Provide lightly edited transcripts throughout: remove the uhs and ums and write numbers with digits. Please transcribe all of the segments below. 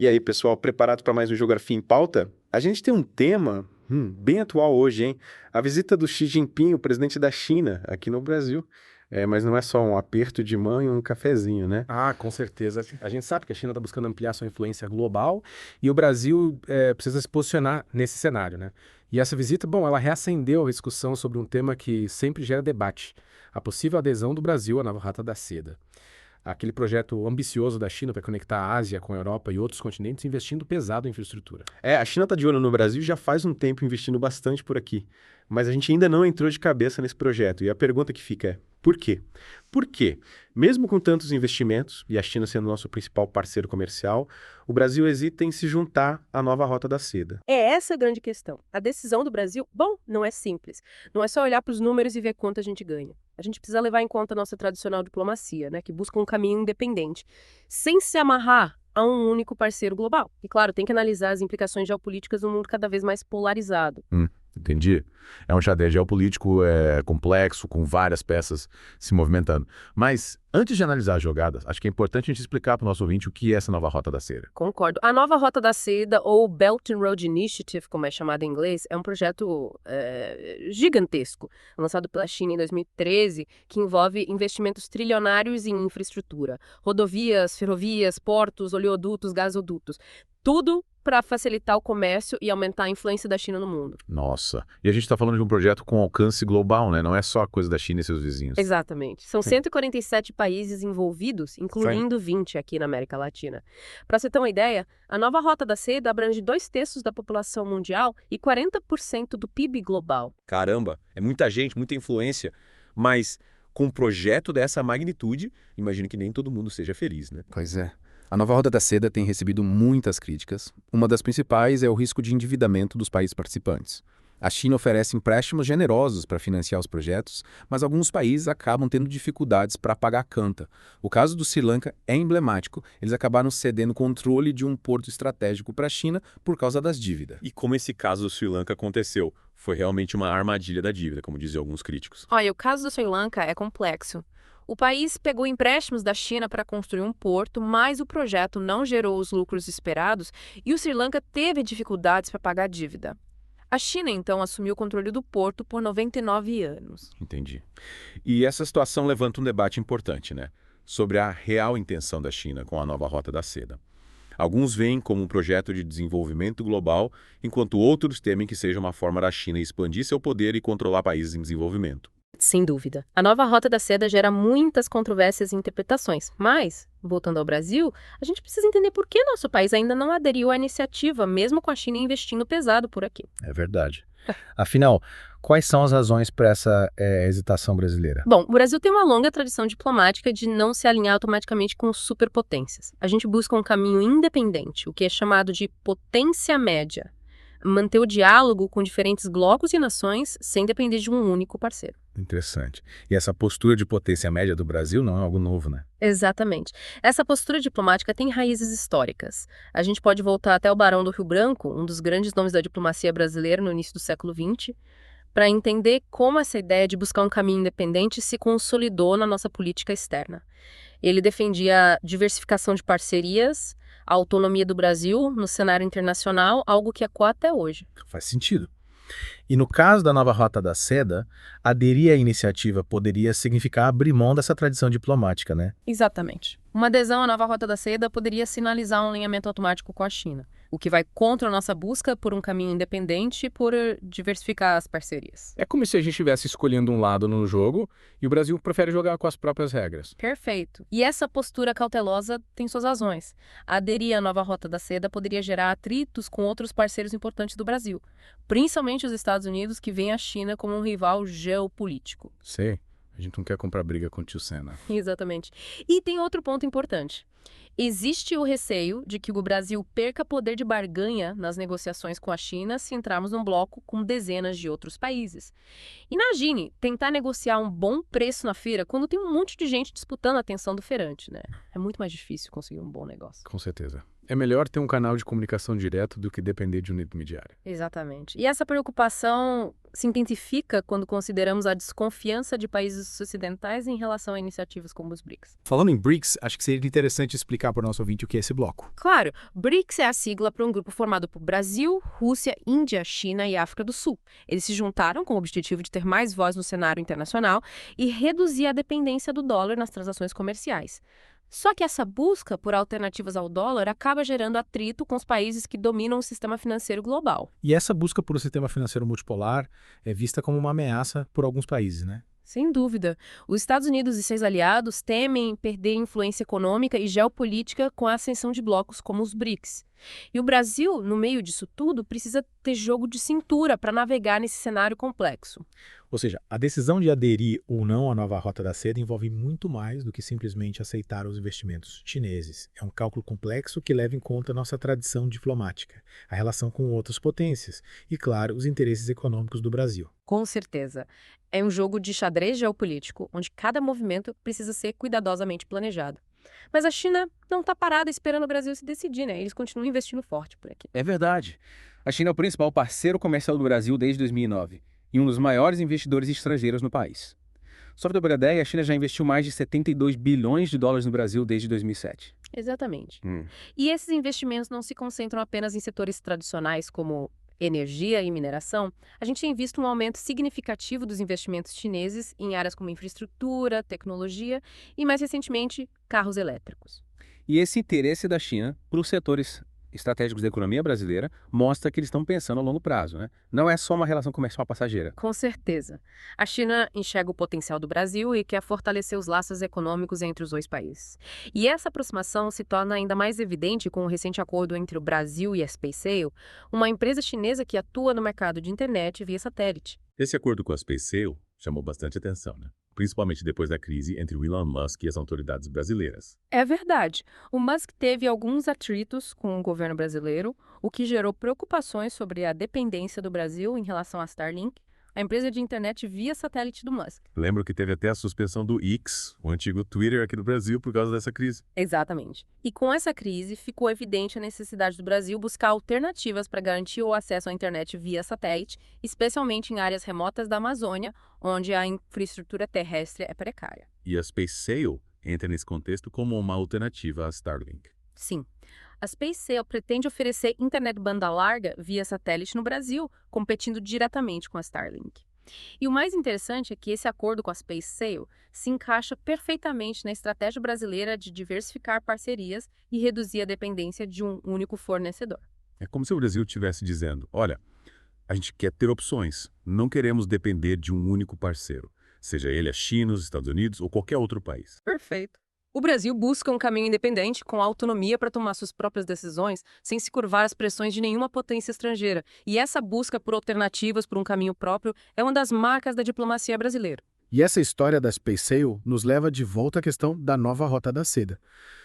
E aí, pessoal, preparado para mais um Geografia em Pauta? A gente tem um tema bem atual hoje, hein? A visita do Xi Jinping, o presidente da China, aqui no Brasil. Mas não é só um aperto de mão e um cafezinho, né? Ah, com certeza. A gente sabe que a China está buscando ampliar sua influência global e o Brasil precisa se posicionar nesse cenário, né? E essa visita, bom, ela reacendeu a discussão sobre um tema que sempre gera debate: a possível adesão do Brasil à nova Rota da Seda. Aquele projeto ambicioso da China para conectar a Ásia com a Europa e outros continentes, investindo pesado em infraestrutura. A China está de olho no Brasil já faz um tempo, investindo bastante por aqui. Mas a gente ainda não entrou de cabeça nesse projeto. E a pergunta que fica é, por quê? Por quê? Mesmo com tantos investimentos, e a China sendo nosso principal parceiro comercial, o Brasil hesita em se juntar à nova Rota da Seda. É essa a grande questão. A decisão do Brasil, bom, não é simples. Não é só olhar para os números e ver quanto a gente ganha. A gente precisa levar em conta a nossa tradicional diplomacia, né, que busca um caminho independente, sem se amarrar a um único parceiro global. E, claro, tem que analisar as implicações geopolíticas num mundo cada vez mais polarizado. Entendi. É um xadrez geopolítico complexo, com várias peças se movimentando. Mas, antes de analisar as jogadas, acho que é importante a gente explicar para o nosso ouvinte o que é essa nova Rota da Seda. Concordo. A nova Rota da Seda, ou Belt and Road Initiative, como é chamado em inglês, é um projeto gigantesco, lançado pela China em 2013, que envolve investimentos trilionários em infraestrutura. Rodovias, ferrovias, portos, oleodutos, gasodutos. Tudo para facilitar o comércio e aumentar a influência da China no mundo. Nossa. E a gente está falando de um projeto com alcance global, né? Não é só a coisa da China e seus vizinhos. Exatamente. São 147 países envolvidos, incluindo 20 aqui na América Latina. Para você ter uma ideia, a nova Rota da Seda abrange 2/3 da população mundial e 40% do PIB global. Caramba, é muita gente, muita influência, mas com um projeto dessa magnitude, imagino que nem todo mundo seja feliz, né? Pois é. A nova Rota da Seda tem recebido muitas críticas. Uma das principais é o risco de endividamento dos países participantes. A China oferece empréstimos generosos para financiar os projetos, mas alguns países acabam tendo dificuldades para pagar a conta. O caso do Sri Lanka é emblemático. Eles acabaram cedendo controle de um porto estratégico para a China por causa das dívidas. E como esse caso do Sri Lanka aconteceu? Foi realmente uma armadilha da dívida, como dizem alguns críticos. Olha, o caso do Sri Lanka é complexo. O país pegou empréstimos da China para construir um porto, mas o projeto não gerou os lucros esperados e o Sri Lanka teve dificuldades para pagar a dívida. A China, então, assumiu o controle do porto por 99 anos. Entendi. E essa situação levanta um debate importante, né? Sobre a real intenção da China com a nova Rota da Seda. Alguns veem como um projeto de desenvolvimento global, enquanto outros temem que seja uma forma da China expandir seu poder e controlar países em desenvolvimento. Sem dúvida. A nova Rota da Seda gera muitas controvérsias e interpretações, mas, voltando ao Brasil, a gente precisa entender por que nosso país ainda não aderiu à iniciativa, mesmo com a China investindo pesado por aqui. É verdade. Afinal, quais são as razões para essa hesitação brasileira? Bom, o Brasil tem uma longa tradição diplomática de não se alinhar automaticamente com superpotências. A gente busca um caminho independente, o que é chamado de potência média. Manter o diálogo com diferentes blocos e nações sem depender de um único parceiro. Interessante. E essa postura de potência média do Brasil não é algo novo, né? Exatamente. Essa postura diplomática tem raízes históricas. A gente pode voltar até o Barão do Rio Branco, um dos grandes nomes da diplomacia brasileira no início do século XX, para entender como essa ideia de buscar um caminho independente se consolidou na nossa política externa. Ele defendia a diversificação de parcerias, a autonomia do Brasil no cenário internacional, algo que ecoa até hoje. Faz sentido. E no caso da nova Rota da Seda, aderir à iniciativa poderia significar abrir mão dessa tradição diplomática, né? Exatamente. Uma adesão à nova Rota da Seda poderia sinalizar um alinhamento automático com a China, o que vai contra a nossa busca por um caminho independente e por diversificar as parcerias. É como se a gente estivesse escolhendo um lado no jogo e o Brasil prefere jogar com as próprias regras. Perfeito. E essa postura cautelosa tem suas razões. Aderir à nova Rota da Seda poderia gerar atritos com outros parceiros importantes do Brasil, principalmente os Estados Unidos, que veem a China como um rival geopolítico. Sei. A gente não quer comprar briga com o tio Senna. Exatamente. E tem outro ponto importante. Existe o receio de que o Brasil perca poder de barganha nas negociações com a China se entrarmos num bloco com dezenas de outros países. Imagine tentar negociar um bom preço na feira quando tem um monte de gente disputando a atenção do feirante, né? É muito mais difícil conseguir um bom negócio. Com certeza. É melhor ter um canal de comunicação direto do que depender de um intermediário. Exatamente. E essa preocupação se intensifica quando consideramos a desconfiança de países ocidentais em relação a iniciativas como os BRICS. Falando em BRICS, acho que seria interessante explicar para o nosso ouvinte o que é esse bloco. Claro, BRICS é a sigla para um grupo formado por Brasil, Rússia, Índia, China e África do Sul. Eles se juntaram com o objetivo de ter mais voz no cenário internacional e reduzir a dependência do dólar nas transações comerciais. Só que essa busca por alternativas ao dólar acaba gerando atrito com os países que dominam o sistema financeiro global. E essa busca por um sistema financeiro multipolar é vista como uma ameaça por alguns países, né? Sem dúvida. Os Estados Unidos e seus aliados temem perder influência econômica e geopolítica com a ascensão de blocos como os BRICS. E o Brasil, no meio disso tudo, precisa ter jogo de cintura para navegar nesse cenário complexo. Ou seja, a decisão de aderir ou não à nova Rota da Seda envolve muito mais do que simplesmente aceitar os investimentos chineses. É um cálculo complexo que leva em conta nossa tradição diplomática, a relação com outras potências e, claro, os interesses econômicos do Brasil. Com certeza. É um jogo de xadrez geopolítico, onde cada movimento precisa ser cuidadosamente planejado. Mas a China não está parada esperando o Brasil se decidir, né? Eles continuam investindo forte por aqui. É verdade. A China é o principal parceiro comercial do Brasil desde 2009 e um dos maiores investidores estrangeiros no país. Só para ter uma ideia, a China já investiu mais de 72 bilhões de dólares no Brasil desde 2007. Exatamente. E esses investimentos não se concentram apenas em setores tradicionais como energia e mineração. A gente tem visto um aumento significativo dos investimentos chineses em áreas como infraestrutura, tecnologia e, mais recentemente, carros elétricos. E esse interesse da China por setores estratégicos da economia brasileira mostra que eles estão pensando a longo prazo, né? Não é só uma relação comercial passageira. Com certeza. A China enxerga o potencial do Brasil e quer fortalecer os laços econômicos entre os dois países. E essa aproximação se torna ainda mais evidente com o recente acordo entre o Brasil e a SpaceSale, uma empresa chinesa que atua no mercado de internet via satélite. Esse acordo com a SpaceSale chamou bastante atenção, né? Principalmente depois da crise entre o Elon Musk e as autoridades brasileiras. É verdade. O Musk teve alguns atritos com o governo brasileiro, o que gerou preocupações sobre a dependência do Brasil em relação à Starlink, a empresa de internet via satélite do Musk. Lembro que teve até a suspensão do X, o antigo Twitter aqui no Brasil, por causa dessa crise. Exatamente. E com essa crise, ficou evidente a necessidade do Brasil buscar alternativas para garantir o acesso à internet via satélite, especialmente em áreas remotas da Amazônia, onde a infraestrutura terrestre é precária. E a SpaceSale entra nesse contexto como uma alternativa à Starlink. Sim. A SpaceSale pretende oferecer internet banda larga via satélite no Brasil, competindo diretamente com a Starlink. E o mais interessante é que esse acordo com a SpaceSale se encaixa perfeitamente na estratégia brasileira de diversificar parcerias e reduzir a dependência de um único fornecedor. É como se o Brasil estivesse dizendo, olha, a gente quer ter opções, não queremos depender de um único parceiro, seja ele a China, os Estados Unidos ou qualquer outro país. Perfeito. O Brasil busca um caminho independente, com autonomia para tomar suas próprias decisões, sem se curvar às pressões de nenhuma potência estrangeira. E essa busca por alternativas, por um caminho próprio, é uma das marcas da diplomacia brasileira. E essa história da SpaceSale nos leva de volta à questão da nova Rota da Seda.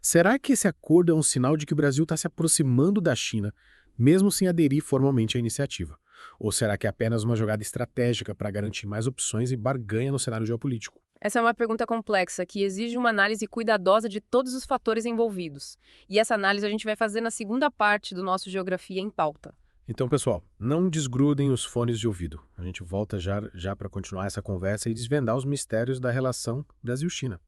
Será que esse acordo é um sinal de que o Brasil está se aproximando da China, mesmo sem aderir formalmente à iniciativa? Ou será que é apenas uma jogada estratégica para garantir mais opções e barganha no cenário geopolítico? Essa é uma pergunta complexa que exige uma análise cuidadosa de todos os fatores envolvidos. E essa análise a gente vai fazer na segunda parte do nosso Geografia em Pauta. Então, pessoal, não desgrudem os fones de ouvido. A gente volta já para continuar essa conversa e desvendar os mistérios da relação Brasil-China.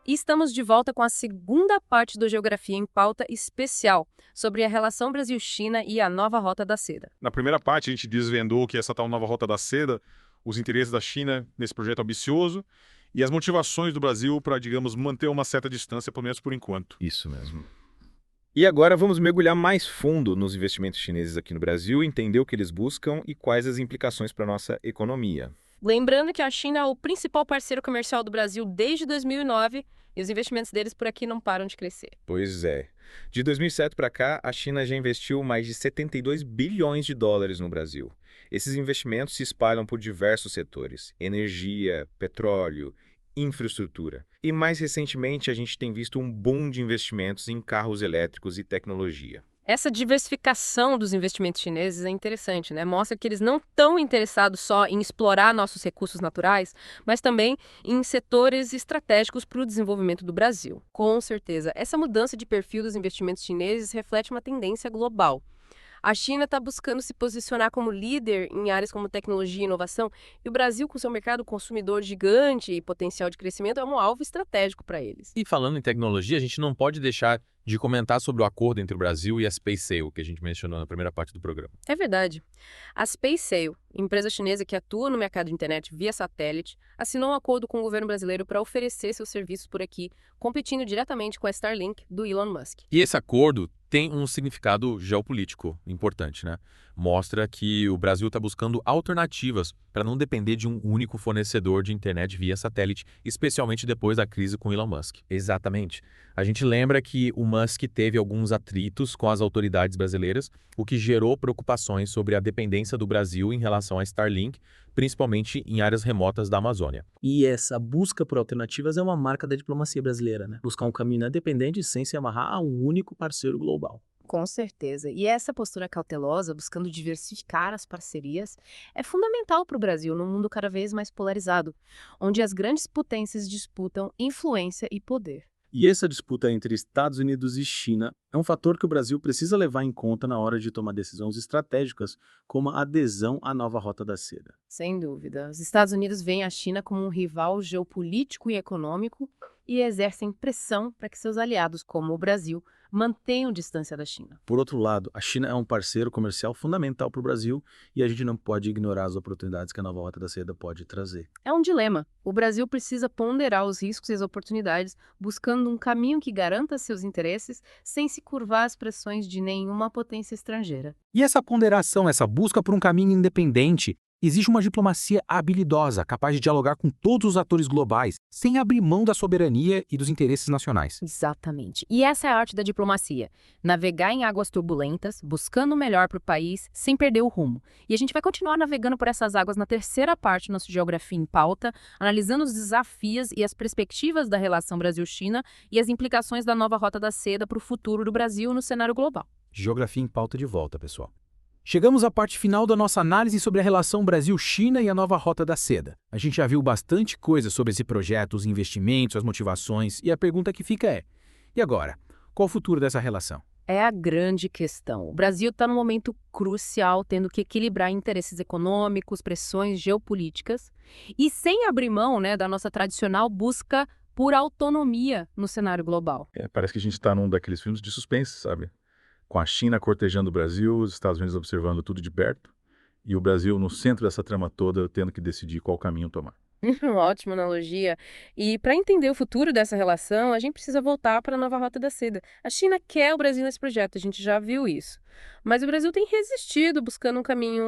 E estamos de volta com a segunda parte do Geografia em Pauta especial sobre a relação Brasil-China e a nova Rota da Seda. Na primeira parte, a gente desvendou que essa tal nova Rota da Seda, os interesses da China nesse projeto ambicioso e as motivações do Brasil para, digamos, manter uma certa distância, pelo menos por enquanto. Isso mesmo. E agora vamos mergulhar mais fundo nos investimentos chineses aqui no Brasil, entender o que eles buscam e quais as implicações para a nossa economia. Lembrando que a China é o principal parceiro comercial do Brasil desde 2009 e os investimentos deles por aqui não param de crescer. Pois é. De 2007 para cá, a China já investiu mais de 72 bilhões de dólares no Brasil. Esses investimentos se espalham por diversos setores: energia, petróleo, infraestrutura. E mais recentemente, a gente tem visto um boom de investimentos em carros elétricos e tecnologia. Essa diversificação dos investimentos chineses é interessante, né? Mostra que eles não estão interessados só em explorar nossos recursos naturais, mas também em setores estratégicos para o desenvolvimento do Brasil. Com certeza, essa mudança de perfil dos investimentos chineses reflete uma tendência global. A China está buscando se posicionar como líder em áreas como tecnologia e inovação, e o Brasil, com seu mercado consumidor gigante e potencial de crescimento, é um alvo estratégico para eles. E falando em tecnologia, a gente não pode deixar de comentar sobre o acordo entre o Brasil e a SpaceX, que a gente mencionou na primeira parte do programa. É verdade. A SpaceX, empresa chinesa que atua no mercado de internet via satélite, assinou um acordo com o governo brasileiro para oferecer seus serviços por aqui, competindo diretamente com a Starlink do Elon Musk. E esse acordo tem um significado geopolítico importante, né? Mostra que o Brasil está buscando alternativas para não depender de um único fornecedor de internet via satélite, especialmente depois da crise com Elon Musk. Exatamente. A gente lembra que o Musk teve alguns atritos com as autoridades brasileiras, o que gerou preocupações sobre a dependência do Brasil em relação à Starlink, principalmente em áreas remotas da Amazônia. E essa busca por alternativas é uma marca da diplomacia brasileira, né? Buscar um caminho independente sem se amarrar a um único parceiro global. Com certeza. E essa postura cautelosa, buscando diversificar as parcerias, é fundamental para o Brasil num mundo cada vez mais polarizado, onde as grandes potências disputam influência e poder. E essa disputa entre Estados Unidos e China é um fator que o Brasil precisa levar em conta na hora de tomar decisões estratégicas, como a adesão à nova Rota da Seda. Sem dúvida. Os Estados Unidos veem a China como um rival geopolítico e econômico e exercem pressão para que seus aliados, como o Brasil, mantenham distância da China. Por outro lado, a China é um parceiro comercial fundamental para o Brasil e a gente não pode ignorar as oportunidades que a nova Rota da Seda pode trazer. É um dilema. O Brasil precisa ponderar os riscos e as oportunidades, buscando um caminho que garanta seus interesses sem se curvar às pressões de nenhuma potência estrangeira. E essa ponderação, essa busca por um caminho independente, exige uma diplomacia habilidosa, capaz de dialogar com todos os atores globais, sem abrir mão da soberania e dos interesses nacionais. Exatamente. E essa é a arte da diplomacia. Navegar em águas turbulentas, buscando o melhor para o país, sem perder o rumo. E a gente vai continuar navegando por essas águas na terceira parte do nosso Geografia em Pauta, analisando os desafios e as perspectivas da relação Brasil-China e as implicações da nova Rota da Seda para o futuro do Brasil no cenário global. Geografia em Pauta de volta, pessoal. Chegamos à parte final da nossa análise sobre a relação Brasil-China e a nova Rota da Seda. A gente já viu bastante coisa sobre esse projeto, os investimentos, as motivações, e a pergunta que fica é: e agora? Qual o futuro dessa relação? É a grande questão. O Brasil está num momento crucial, tendo que equilibrar interesses econômicos, pressões geopolíticas, e sem abrir mão, da nossa tradicional busca por autonomia no cenário global. Parece que a gente está num daqueles filmes de suspense, sabe? Com a China cortejando o Brasil, os Estados Unidos observando tudo de perto, e o Brasil no centro dessa trama toda, tendo que decidir qual caminho tomar. Ótima analogia. E para entender o futuro dessa relação, a gente precisa voltar para a nova Rota da Seda. A China quer o Brasil nesse projeto, a gente já viu isso. Mas o Brasil tem resistido, buscando um caminho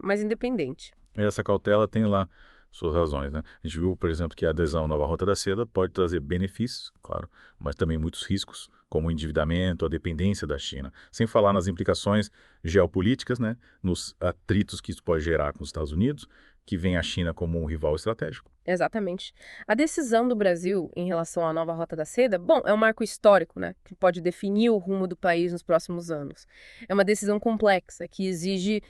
mais independente. Essa cautela tem lá suas razões, né? A gente viu, por exemplo, que a adesão à nova Rota da Seda pode trazer benefícios, claro, mas também muitos riscos, como o endividamento, a dependência da China. Sem falar nas implicações geopolíticas, né? Nos atritos que isso pode gerar com os Estados Unidos, que vem a China como um rival estratégico. Exatamente. A decisão do Brasil em relação à nova Rota da Seda, é um marco histórico, né, que pode definir o rumo do país nos próximos anos. É uma decisão complexa, que exige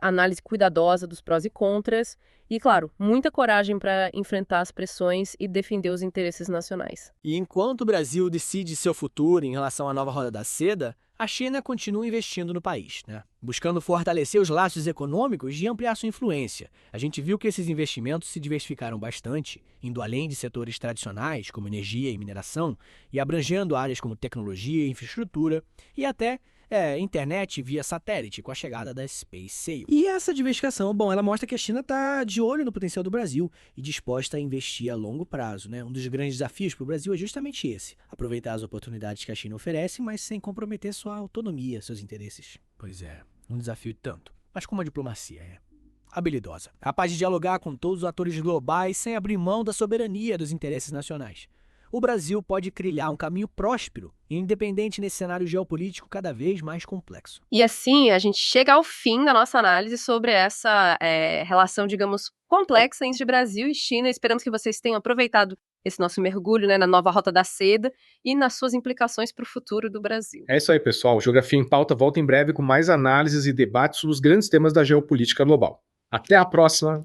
análise cuidadosa dos prós e contras e, claro, muita coragem para enfrentar as pressões e defender os interesses nacionais. E enquanto o Brasil decide seu futuro em relação à nova Rota da Seda, a China continua investindo no país, buscando fortalecer os laços econômicos e ampliar sua influência. A gente viu que esses investimentos se diversificaram bastante, indo além de setores tradicionais, como energia e mineração, e abrangendo áreas como tecnologia, infraestrutura e até internet via satélite, com a chegada da SpaceX. E essa diversificação, ela mostra que a China está de olho no potencial do Brasil e disposta a investir a longo prazo, Um dos grandes desafios para o Brasil é justamente esse: aproveitar as oportunidades que a China oferece, mas sem comprometer sua autonomia, seus interesses. Pois é, um desafio tanto, mas com uma diplomacia habilidosa, capaz de dialogar com todos os atores globais sem abrir mão da soberania dos interesses nacionais. O Brasil pode trilhar um caminho próspero e independente nesse cenário geopolítico cada vez mais complexo. E assim, a gente chega ao fim da nossa análise sobre essa relação, digamos, complexa entre Brasil e China. Esperamos que vocês tenham aproveitado esse nosso mergulho, né, na nova Rota da Seda e nas suas implicações para o futuro do Brasil. É isso aí, pessoal. O Geografia em Pauta volta em breve com mais análises e debates sobre os grandes temas da geopolítica global. Até a próxima!